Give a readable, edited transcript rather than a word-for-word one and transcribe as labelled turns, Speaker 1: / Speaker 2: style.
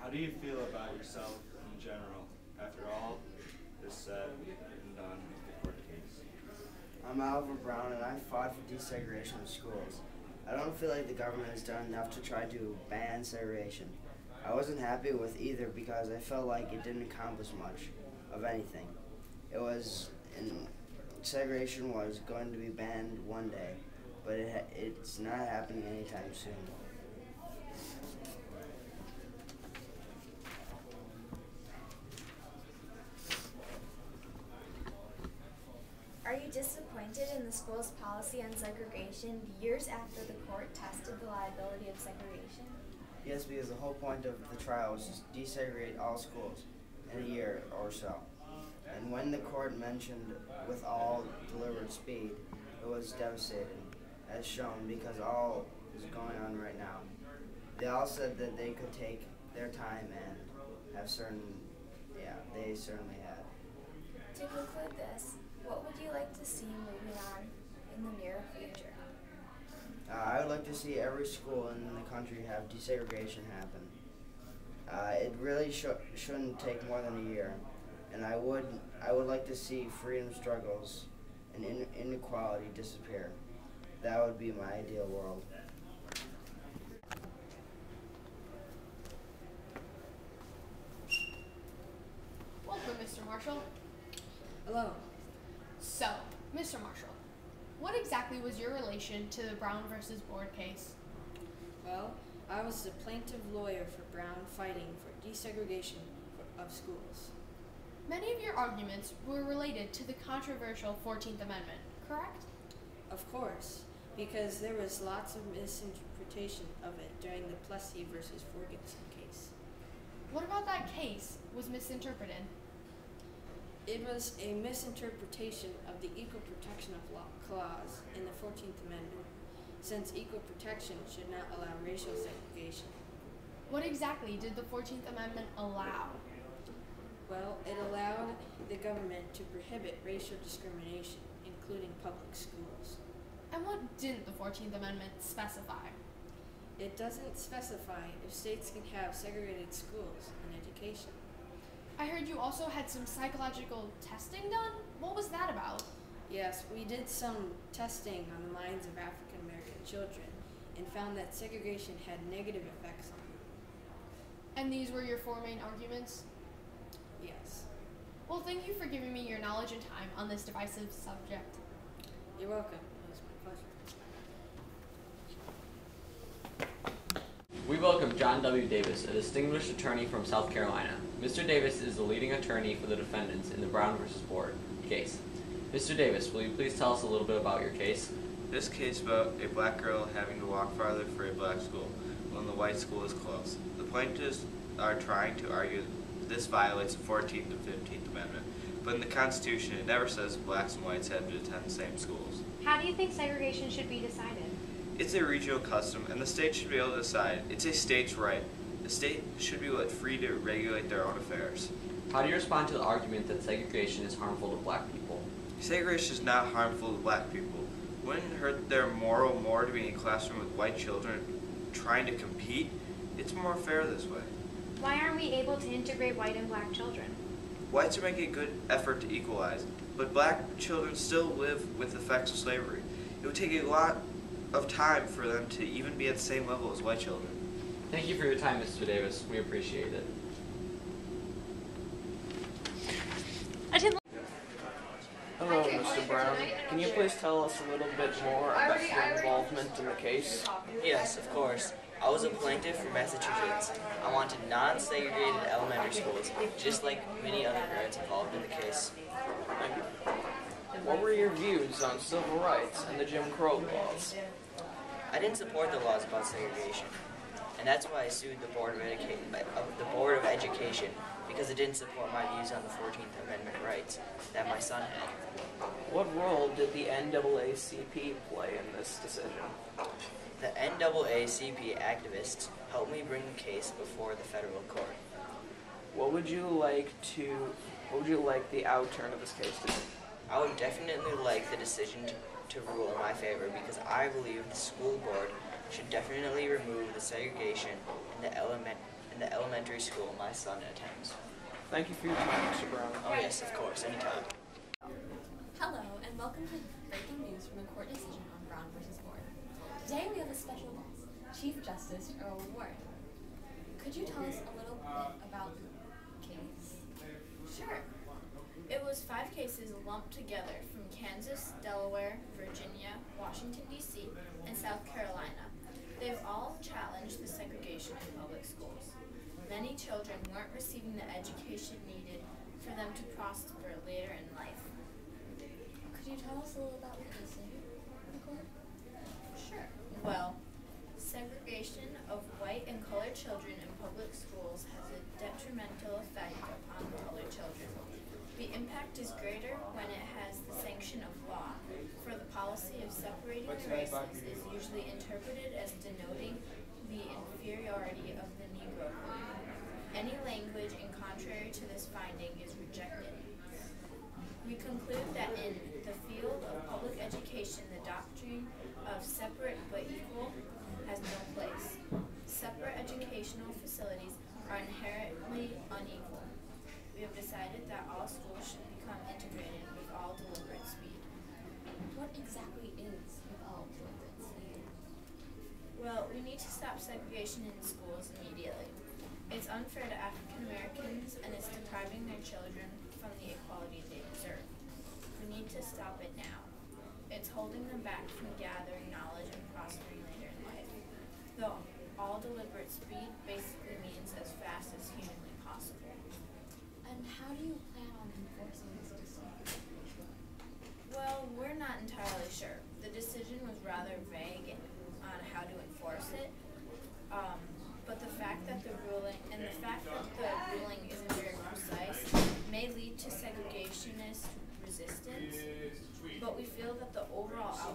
Speaker 1: How do you feel about yourself in general after all is said and done with the court case?
Speaker 2: I'm Oliver Brown and I fought for desegregation of schools. I don't feel like the government has done enough to try to ban segregation. I wasn't happy with either because I felt like it didn't accomplish much of anything. Segregation was going to be banned one day, but it's not happening anytime soon.
Speaker 3: Are you disappointed in the school's policy on segregation years after the court tested the liability of segregation?
Speaker 2: Yes, because the whole point of the trial was to desegregate all schools in a year or so. And when the court mentioned with all deliberate speed, it was devastating, as shown because all is going on right now. They all said that they could take their time and have they certainly had.
Speaker 3: To conclude this, what would you like to see moving on in the near future?
Speaker 2: I would like to see every school in the country have desegregation happen. It really shouldn't take more than a year, and I would like to see freedom struggles and inequality disappear. That would be my ideal world.
Speaker 4: Welcome, Mr. Marshall.
Speaker 5: Hello.
Speaker 4: So, Mr. Marshall, what exactly was your relation to the Brown versus Board case?
Speaker 5: Well, I was the plaintiff lawyer for Brown fighting for desegregation of schools.
Speaker 4: Many of your arguments were related to the controversial 14th Amendment, correct?
Speaker 5: Of course, because there was lots of misinterpretation of it during the Plessy versus Ferguson case.
Speaker 4: What about that case was misinterpreted?
Speaker 5: It was a misinterpretation of the Equal Protection of Law clause in the 14th Amendment, since equal protection should not allow racial segregation.
Speaker 4: What exactly did the 14th Amendment allow?
Speaker 5: Well, it allowed the government to prohibit racial discrimination, including public schools.
Speaker 4: And what didn't the 14th Amendment specify?
Speaker 5: It doesn't specify if states can have segregated schools and education.
Speaker 4: I heard you also had some psychological testing done? What was that about?
Speaker 5: Yes, we did some testing on the minds of African American children and found that segregation had negative effects on them.
Speaker 4: And these were your four main arguments?
Speaker 5: Yes.
Speaker 4: Well, thank you for giving me your knowledge and time on this divisive subject.
Speaker 5: You're welcome. It was my pleasure.
Speaker 6: We welcome John W. Davis, a distinguished attorney from South Carolina. Mr. Davis is the leading attorney for the defendants in the Brown versus Board case. Mr. Davis, will you please tell us a little bit about your case?
Speaker 1: This case about a black girl having to walk farther for a black school when the white school is closed. The plaintiffs are trying to argue this violates the 14th and 15th Amendment, but in the Constitution it never says blacks and whites have to attend the same schools.
Speaker 7: How do you think segregation should be decided?
Speaker 1: It's a regional custom, and the state should be able to decide. It's a state's right. The state should be let free to regulate their own affairs.
Speaker 6: How do you respond to the argument that segregation is harmful to black people?
Speaker 1: Segregation is not harmful to black people. Wouldn't it hurt their moral more to be in a classroom with white children trying to compete? It's more fair this way.
Speaker 7: Why aren't we able to integrate white and black children?
Speaker 1: Whites are making a good effort to equalize, but black children still live with the effects of slavery. It would take a lot of time for them to even be at the same level as white children.
Speaker 6: Thank you for your time, Mr. Davis. We appreciate it.
Speaker 8: Hello, Mr. Brown. Can you please tell us a little bit more about your involvement in the case?
Speaker 9: Yes, of course. I was a plaintiff from Massachusetts. I wanted non-segregated elementary schools, just like many other parents involved in the case.
Speaker 8: Thank you. What were your views on civil rights and the Jim Crow laws?
Speaker 9: I didn't support the laws about segregation, and that's why I sued the Board of Education, because it didn't support my views on the 14th Amendment rights that my son had.
Speaker 8: What role did the NAACP play in this decision?
Speaker 9: The NAACP activists helped me bring the case before the federal court.
Speaker 8: What would you like the outturn of this case to be?
Speaker 9: I would definitely like the decision to rule in my favor, because I believe the school board should definitely remove the segregation in in the elementary school my son attends.
Speaker 8: Thank you for your time, Mr. Brown.
Speaker 9: Oh yes, of course, anytime.
Speaker 10: Hello, and welcome to breaking news from the court decision on Brown versus Board. Today we have a special guest, Chief Justice Earl Warren. Could you tell us a little bit about the case?
Speaker 11: Sure. It was 5 cases lumped together from Kansas, Delaware, Virginia, Washington, D.C., and South Carolina. They've all challenged the segregation in public schools. Many children weren't receiving the education needed for them to prosper later in life.
Speaker 10: Could you tell us a little about what they say in the court?
Speaker 11: Sure. Well, segregation of white and colored children in public schools has a detrimental effect upon colored children. The impact is greater when it has the sanction of law, for the policy of separating the races is usually interpreted as denoting the inferiority of the Negro group. Any language in contrary to this finding is rejected. We conclude that in the field of public education, the doctrine of separate but equal has no place. Separate educational facilities are inherently unequal. We have decided that all schools should become integrated with all deliberate speed.
Speaker 10: What exactly is with all deliberate speed?
Speaker 11: Well, we need to stop segregation in schools immediately. It's unfair to African Americans and it's depriving their children from the equality they deserve. We need to stop it now. It's holding them back from gathering knowledge and prospering later in life. Though all deliberate speed basically means as fast as humanly possible.
Speaker 10: And how do you plan on enforcing this decision?
Speaker 11: Well, we're not entirely sure. The decision was rather vague on how to enforce it. But the fact that the ruling isn't very precise may lead to segregationist resistance. But we feel that the overall